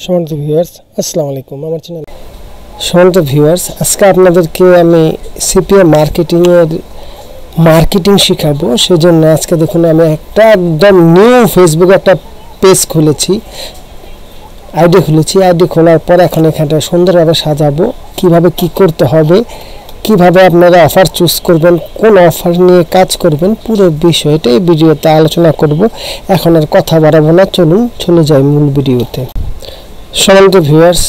সম্মানিত ভিউয়ার্স, আসসালামু আলাইকুম। আমার চ্যানেল সম্মানিত ভিউয়ার্স, আজকে আপনাদেরকে আমি সিপিএ মার্কেটিং শেখাবো। সেজন্য আজকে দেখুন আমি একটা একদম নিউ ফেসবুকে একটা পেজ খুলেছি, আইডি খুলেছি। আইডি খোলার পর এখন এখানটা সুন্দরভাবে সাজাবো, কিভাবে কি করতে হবে, কিভাবে আপনারা অফার চুজ করবেন, কোন অফার নিয়ে কাজ করবেন, পুরো বিষয়টা এই ভিডিওতে আলোচনা করব। এখন আর কথা বাড়াবো না, চলুন চলে যাই মূল ভিডিওতে। সম্মানিত ভিউয়ার্স,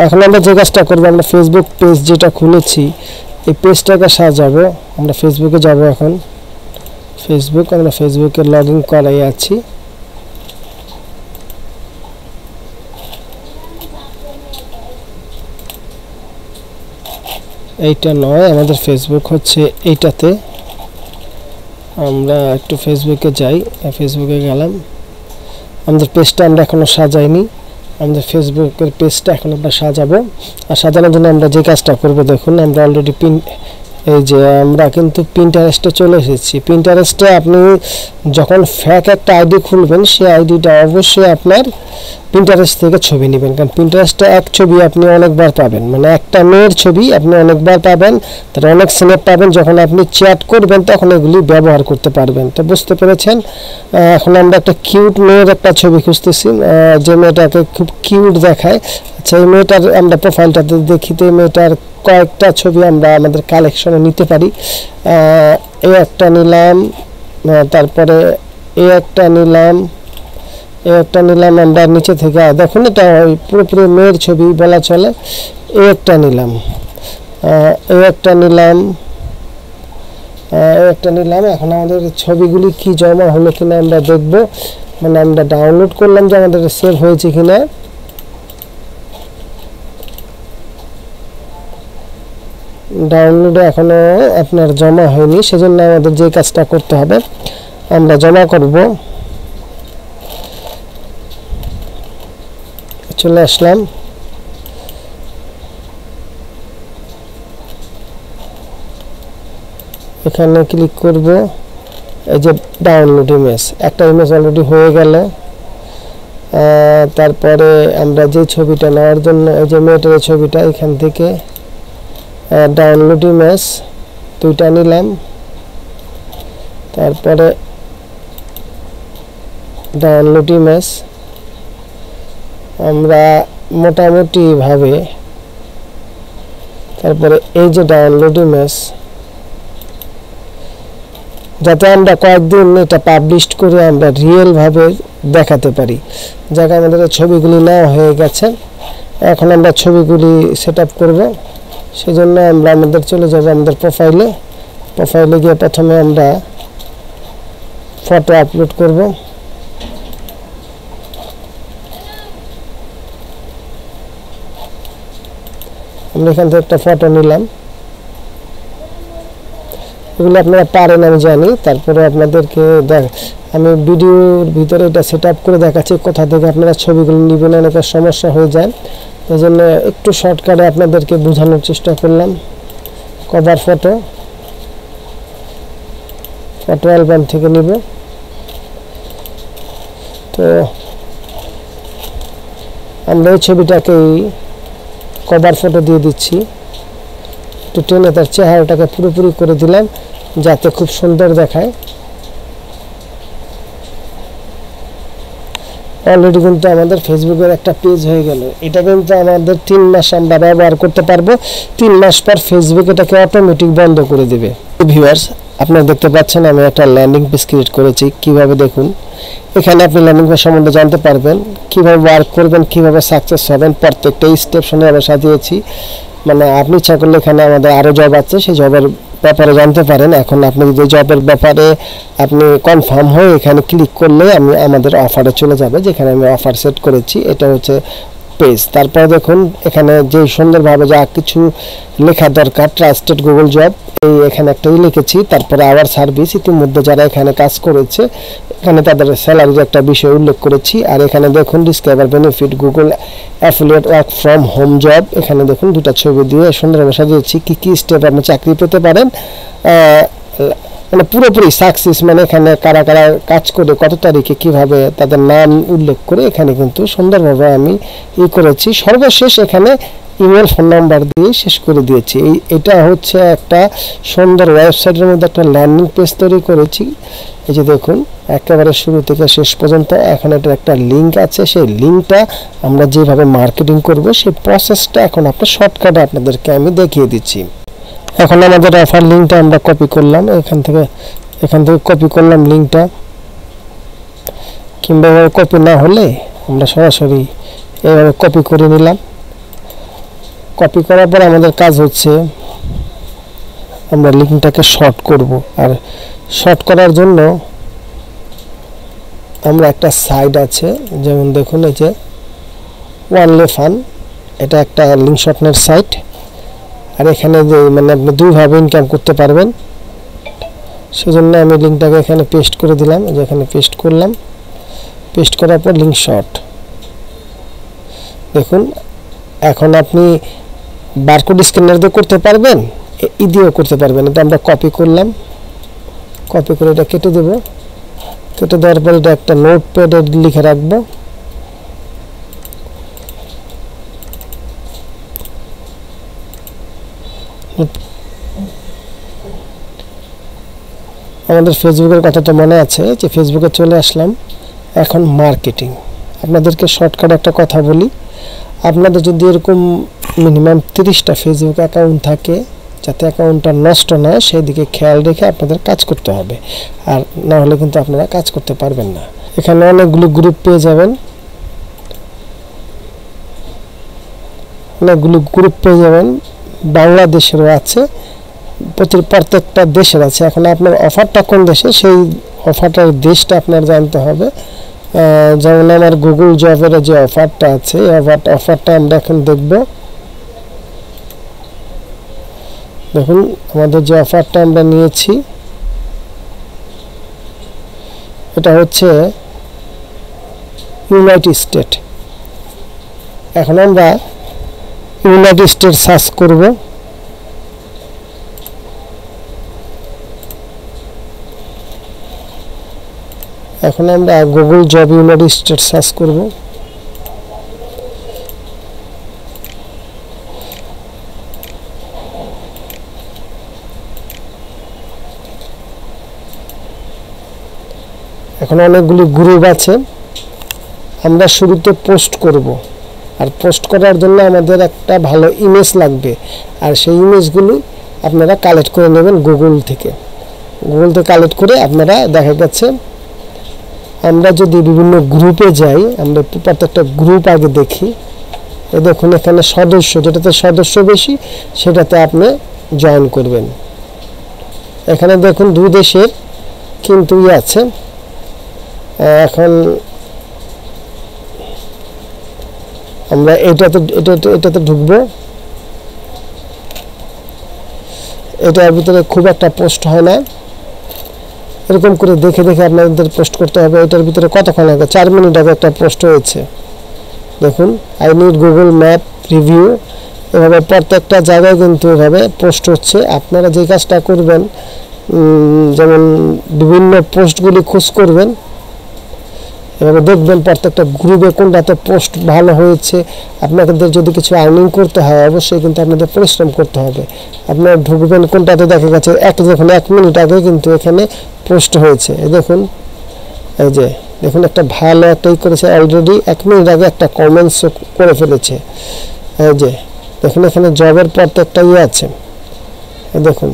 এখন আমরা যে কাজটা করবো, আমরা ফেসবুক পেজ যেটা খুলেছি এই পেজটাকে সাজাবো। আমরা ফেসবুকে যাব, এখন আমরা ফেসবুকে লগ ইন করাই আছি। এইটা নয়, আমাদের ফেসবুক হচ্ছে এইটাতে। আমরা একটু ফেসবুকে যাই, ফেসবুকে গেলাম। আমাদের পেজটা আমরা এখনো সাজাইনি, আমাদের ফেসবুকের পেজটা এখন আমরা সাজাবো। আর সাজানোর জন্য আমরা যে কাজটা করব, দেখুন আমরা অলরেডি আমরা কিন্তু পিন্টারেস্টে চলে এসেছি। পিন্টারেস্টে আপনি যখন ফ্যাক একটা আইডি খুলবেন, সেই আইডিটা অবশ্যই আপনার পিন্টারেস্ট থেকে ছবি নেবেন, কারণ পিন্টারেস্টে এক ছবি আপনি অনেকবার পাবেন, মানে একটা মেয়ের ছবি আপনি অনেকবার পাবেন, তার অনেক স্ন্যাপ পাবেন। যখন আপনি চ্যাট করবেন তখন এগুলি ব্যবহার করতে পারবেন। তো বুঝতে পেরেছেন। এখন আমরা একটা কিউট মেয়ের একটা ছবি খুঁজতেছি, যে মেয়েটাকে খুব কিউট দেখায়। আচ্ছা, এই মেয়েটার আমরা প্রোফাইলটাতে দেখি, তো এই মেয়েটার কয়েকটা ছবি আমরা আমাদের কালেকশনে নিতে পারি। এই একটা নিলাম, তারপরে এই একটা নিলাম, আমরা নিচে থেকে। দেখুন এটা পুরোপুরি মেয়ের ছবি বলা চলে। এই একটা নিলাম, এখন আমাদের ছবিগুলি কি জমা হলো কিনা আমরা দেখব, মানে আমরা ডাউনলোড করলাম যে আমাদের সেভ হয়েছে কিনা। ডাউনলোডে এখনো আপনার জমা হয়নি, সেজন্য আমাদের যে কাজটা করতে হবে, আমরা জমা করব। চলে আসলাম, এখানে ক্লিক করব। এই যে ডাউনলোড ইমেজ, একটা ইমেজ অলরেডি হয়ে গেল। তারপরে আমরা যে ছবিটা নেওয়ার জন্য, এই যে মেয়েটার ছবিটা, এখান থেকে ডাউনলোড ইমেজ দুইটা নিলাম। তারপরে ডাউনলোড ইমেজ আমরা মোটামুটি ভাবে, তারপরে এই যে ডাউনলোড ইমেজ, যাতে আমরা কয়েকদিন এটা পাবলিশ করে আমরা রিয়েল ভাবে দেখাতে পারি। যাকে আমাদের ছবিগুলি নেওয়া হয়ে গেছে, এখন আমরা ছবিগুলি সেট আপ করবো। সেজন্য আমরা আমাদের চলে যাব আমাদের প্রোফাইলে গিয়ে প্রথমে আমরা ফটো আপলোড করব। আমরা এখান থেকে একটা ফটো নিলাম। এগুলো আপনারা পারেন আমি জানি, তারপরে আপনাদেরকে আমি ভিডিওর ভিতরে এটা সেট আপ করে দেখাচ্ছি কোথা থেকে আপনারা ছবিগুলো নেবেন, অনেকের সমস্যা হয়ে যায়। এই জন্য একটু শর্টকাটে আপনাদেরকে বোঝানোর চেষ্টা করলাম। কভার ফটো অ্যালবাম থেকে নিব। তো আমরা এই ছবিটাকেই কভার ফটো দিয়ে দিচ্ছি। একটু টেনে তার চেহারাটাকে পুরোপুরি করে দিলাম, যাতে খুব সুন্দর দেখায়। অলরেডি কিন্তু আমাদের ফেসবুকের একটা পেজ হয়ে গেল। এটা কিন্তু আমাদের 3 মাস আমরা ব্যবহার করতে পারবো। 3 মাস পর ফেসবুক এটাকে অটোমেটিক বন্ধ করে দেবে। ভিউয়ার্স, আপনারা দেখতে পাচ্ছেন আমি একটা ল্যান্ডিং পেজ ক্রিয়েট করেছি। কিভাবে দেখুন, এখানে আপনি ল্যান্ডিং পেজ সম্বন্ধে জানতে পারবেন, কিভাবে ওয়ার্ক করবেন, কিভাবে সাকসেস হবেন, প্রত্যেকটা স্টেপ শুনে আমরা সাজিয়েছি। মানে আপনি ইচ্ছা করলে এখানে আমাদের আরও জব আছে, সেই জবের ব্যাপারে জানতে পারেন। এখন আপনি যদি জবের ব্যাপারে আপনি কনফার্ম হয়ে এখানে ক্লিক করলে আমাদের অফারে চলে যাবে, যেখানে আমি অফার সেট করেছি। এটা হচ্ছে পেজ। তারপরে দেখুন এখানে যে সুন্দরভাবে যা কিছু লেখা দরকার, ট্রাস্টেড গুগল জব, এখানে একটাই লিখেছি। তারপরে আওয়ার সার্ভিস, ইতিমধ্যে যারা এখানে কাজ করেছে এখানে তাদের স্যালারির একটা বিষয় উল্লেখ করেছি। আর এখানে দেখুন Discover benefit, Google affiliate work from home job. এখানে দেখুন দুটা ছবি দিয়ে সুন্দরভাবে সাজিয়েছি কি কি স্টেপ আপনি চাকরি পেতে পারেন। মানে পুরোপুরি সাকসেস, মানে এখানে কারা কারা কাজ করে কত তারিখে কিভাবে তাদের নাম উল্লেখ করে এখানে কিন্তু সুন্দরভাবে আমি করেছি। সর্বশেষ এখানে ইমেল ফোন নাম্বার দিয়ে শেষ করে দিয়েছি। এটা হচ্ছে একটা সুন্দর ওয়েবসাইটের মধ্যে একটা ল্যান্ডিং পেজ তৈরি করেছি। এই যে দেখুন একেবারে শুরু থেকে শেষ পর্যন্ত এখানে এটার একটা লিঙ্ক আছে, সেই লিঙ্কটা আমরা যেভাবে মার্কেটিং করব সেই প্রসেসটা এখন আপনার শর্টকাটে আপনাদেরকে আমি দেখিয়ে দিচ্ছি। এখন আমাদের অফার লিঙ্কটা আমরা কপি করলাম, এখান থেকে কপি করলাম লিঙ্কটা, কিংবা কপি না হলে আমরা সরাসরি এইভাবে কপি করে নিলাম। কপি করার পর আমাদের কাজ হচ্ছে আমরা লিঙ্কটাকে শর্ট করব। আর শর্ট করার জন্য আমরা একটা সাইট আছে, যেমন দেখুন এই যে ওয়ানলি ফান, এটা একটা লিঙ্ক শর্টনার সাইট। আর এখানে যে মানে আপনি দুইভাবে ইনকাম করতে পারবেন, সেজন্য আমি লিঙ্কটাকে এখানে পেস্ট করে দিলাম। এই যে এখানে পেস্ট করলাম, পেস্ট করার পর লিঙ্ক শর্ট। দেখুন এখন আপনি বারকোড স্ক্যানার দিয়ে করতে পারবেন, দিয়েও করতে পারবেন। এটা আমরা কপি করলাম, কপি করে এটা কেটে দেব। কেটে দেওয়ার পর এটা একটা নোটপ্যাডে লিখে রাখবো। আমাদের ফেসবুকের কথা তো মনে আছে যে ফেসবুকে চলে আসলাম। এখন মার্কেটিং, আপনাদেরকে শর্টকাট একটা কথা বলি, আপনাদের যদি এরকম মিনিমাম 30টা ফেসবুক অ্যাকাউন্ট থাকে, যাতে অ্যাকাউন্টটা নষ্ট না হয় সেই দিকে খেয়াল রেখে আপনাদের কাজ করতে হবে, আর না হলে কিন্তু আপনারা কাজ করতে পারবেন না। এখানে অনেকগুলো গ্রুপ পেয়ে যাবেন, বাংলাদেশেরও আছে, প্রত্যেকটা দেশের আছে। এখন আপনার অফারটা কোন দেশে, সেই অফারটার দেশটা আপনার জানতে হবে। যেমন আমার গুগল জবের যে অফারটা আছে, অফারটা আমরা এখন দেখব। দেখুন আমাদের যে অফারটা আমরা নিয়েছি এটা হচ্ছে ইউনাইটেড স্টেট। এখন আমরা ইউনাইটেড স্টেট সার্চ করব। এখন আমরা Google job United state search করব। এখন অনেকগুলি গ্রুপ আছে, আমরা শুরুতে পোস্ট করব। আর পোস্ট করার জন্য আমাদের একটা ভালো ইমেজ লাগবে, আর সেই ইমেজগুলো আপনারা কালেক্ট করে নেবেন গুগল থেকে কালেক্ট করে আপনারা দেখা যাচ্ছে আমরা যদি বিভিন্ন গ্রুপে যাই, আমরা প্রত্যেকটা গ্রুপ আগে দেখি। এই দেখুন এখানে সদস্য, যেটাতে সদস্য বেশি সেটাতে আপনি জয়েন করবেন। এখানে দেখুন দুই দেশের কিন্তু আছে। এখন আমরা এটাতে ঢুকবো। এটার ভিতরে খুব একটা পোস্ট হয় না, এরকম করে দেখে দেখে আপনাদের পোস্ট করতে হবে। এটার ভিতরে কতক্ষণ আগে, 4 মিনিট আগে একটা পোস্ট হয়েছে। দেখুন I need Google map review, এভাবে প্রত্যেকটা জায়গায় কিন্তু এভাবে পোস্ট হচ্ছে। আপনারা যে কাজটা করবেন, যেমন বিভিন্ন পোস্টগুলি খোঁজ করবেন, এভাবে দেখবেন প্রত্যেকটা গ্রুপে কোনটাতে পোস্ট ভালো হয়েছে। আপনাদের যদি কিছু আর্নিং করতে হয় অবশ্যই কিন্তু আপনাদের পরিশ্রম করতে হবে। আপনারা ঢুকবেন কোনটাতে, দেখা গেছে দেখুন 1 মিনিট আগে কিন্তু এখানে পোস্ট হয়েছে। এই দেখুন, এই যে দেখুন একটা ভালো একটাই করেছে, অলরেডি 1 মিনিট আগে একটা কমেন্টস করে ফেলেছে। এই যে দেখুন এখানে জবের প্রত্যেকটা আছে, এই দেখুন।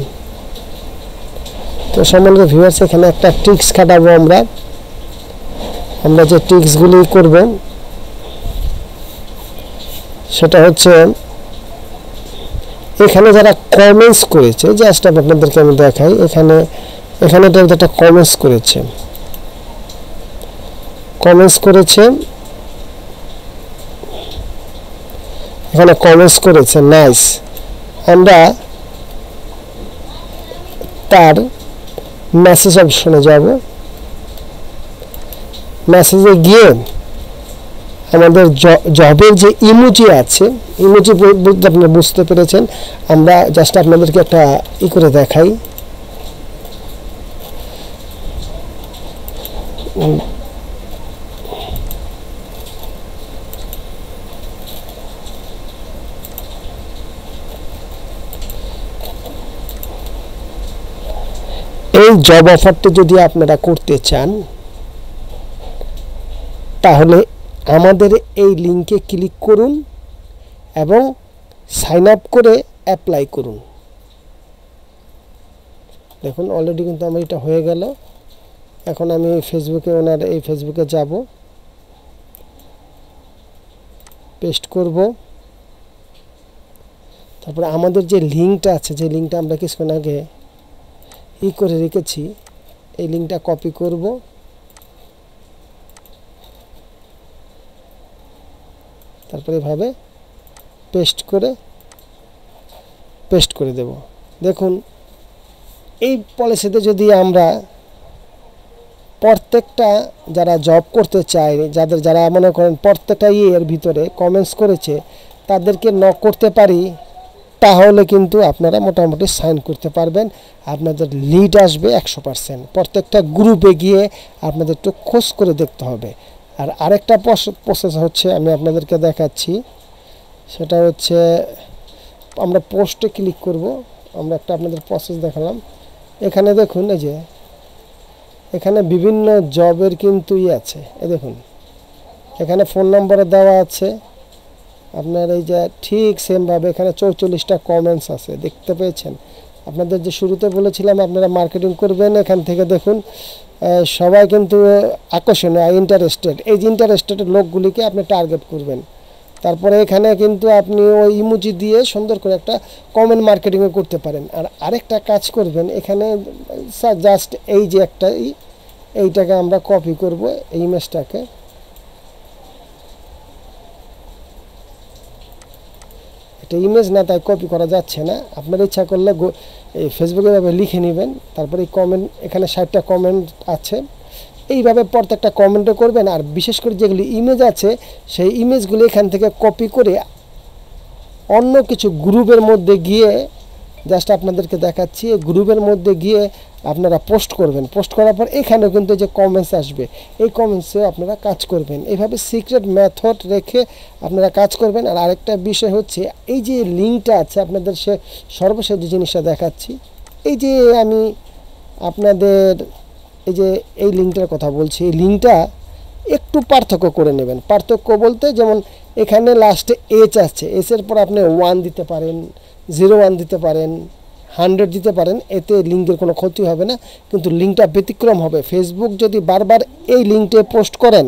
তো সম্মানিত ভিউয়ার্স, এখানে একটা ট্রিক্স খাটাবো আমরা যে ট্রিক্সগুলি করব সেটা হচ্ছে এখানে যারা কমেন্টস করেছে, জাস্ট আপনাদেরকে আমি দেখাই। এখানে একটা কমেন্টস করেছে নাইস। আমরা তার মেসেজ অপশনে যাব। মেসেজে গিয়ে আমাদের জবের যে ইমোজি আছে, ইমোজি বলতে আপনারা বুঝতে পেরেছেন। আমরা জাস্ট আপনাদেরকে একটা করে দেখাই। এই জব অফারটা যদি আপনারা করতে চান তাহলে আমাদের এই লিংকে ক্লিক করুন এবং সাইন আপ করে অ্যাপ্লাই করুন। দেখুন অলরেডি কিন্তু আমার এটা হয়ে গেল। এখন আমি ফেসবুকে ওনার এই ফেসবুকে যাব, পেস্ট করব, তারপরে আমাদের যে লিংকটা আছে, যে লিংকটা আমরা কিছুক্ষণ আগে করে রেখেছি, এই লিংকটা কপি করব, তারপরে এভাবে পেস্ট করে দেব। দেখুন এই পলিসিতে যদি আমরা প্রত্যেকটা যারা জব করতে চায়, যারা মনে করেন প্রত্যেকটা এর ভিতরে কমেন্টস করেছে তাদেরকে নক করতে পারি, তাহলে কিন্তু আপনারা মোটামুটি সাইন করতে পারবেন। আপনাদের লিড আসবে 100%। প্রত্যেকটা গ্রুপে গিয়ে আপনাদের একটু খোঁজ করে দেখতে হবে। আর আরেকটা প্রসেস হচ্ছে, আমি আপনাদেরকে দেখাচ্ছি, সেটা হচ্ছে আমরা পোস্টে ক্লিক করব। আমরা একটা আপনাদের প্রসেস দেখালাম। এখানে দেখুন এই যে এখানে বিভিন্ন জবের কিন্তু আছে, এই দেখুন এখানে ফোন নম্বরে দেওয়া আছে আপনার। এই যে ঠিক সেমভাবে এখানে 44টা কমেন্টস আছে, দেখতে পেয়েছেন। আপনাদের যে শুরুতে বলেছিলাম আপনারা মার্কেটিং করবেন, এখান থেকে দেখুন সবাই কিন্তু আকর্ষণীয়, ইন্টারেস্টেড। এই যে ইন্টারেস্টেড লোকগুলিকে আপনি টার্গেট করবেন। তারপরে এখানে কিন্তু আপনি ওই ইমোজি দিয়ে সুন্দর করে একটা কমেন্ট মার্কেটিংও করতে পারেন। আর আরেকটা কাজ করবেন, এখানে জাস্ট এই যে একটা এইটাকে আমরা কপি করব, এই ইমেজটাকে। এটা ইমেজ না, তাই কপি করা যাচ্ছে না। আপনার ইচ্ছা করলে এই ফেসবুকে এভাবে লিখে নেবেন। তারপরে এই কমেন্ট, এখানে 60টা কমেন্ট আছে, এইভাবে প্রত্যেকটা কমেন্টও করবেন। আর বিশেষ করে যেগুলি ইমেজ আছে সেই ইমেজগুলি এখান থেকে কপি করে অন্য কিছু গ্রুপের মধ্যে গিয়ে, জাস্ট আপনাদেরকে দেখাচ্ছি, গ্রুপের মধ্যে গিয়ে আপনারা পোস্ট করবেন। পোস্ট করার পর এখানেও কিন্তু যে কমেন্টস আসবে, এই কমেন্টসেও আপনারা কাজ করবেন। এইভাবে সিক্রেট মেথড রেখে আপনারা কাজ করবেন। আর আরেকটা বিষয় হচ্ছে, এই যে লিঙ্কটা আছে আপনাদের, সর্বশেষ যে জিনিসটা দেখাচ্ছি, এই যে আমি আপনাদের এই লিঙ্কটার কথা বলছি, এই লিঙ্কটা একটু পার্থক্য করে নেবেন। পার্থক্য বলতে, যেমন এখানে লাস্টে এইচ আছে, এইচের পর আপনি 1 দিতে পারেন, 01 দিতে পারেন, 100 দিতে পারেন। এতে লিঙ্কের কোনো ক্ষতি হবে না, কিন্তু লিঙ্কটা ব্যতিক্রম হবে। ফেসবুক যদি বারবার এই লিঙ্কটে পোস্ট করেন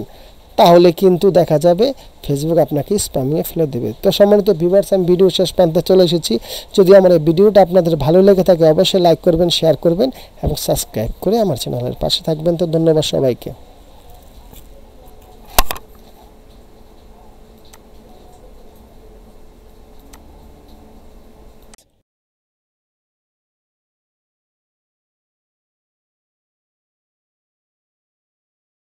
তাহলে কিন্তু দেখা যাবে ফেসবুক আপনাকে স্প্যামিংয়ে ফেলে দেবে। তো সম্মানিত ভিউয়ার্স, আমি ভিডিও শেষ প্রান্তে চলে এসেছি। যদি আমার এই ভিডিওটা আপনাদের ভালো লেগে থাকে অবশ্যই লাইক করবেন, শেয়ার করবেন এবং সাবস্ক্রাইব করে আমার চ্যানেলের পাশে থাকবেন। তো ধন্যবাদ সবাইকে।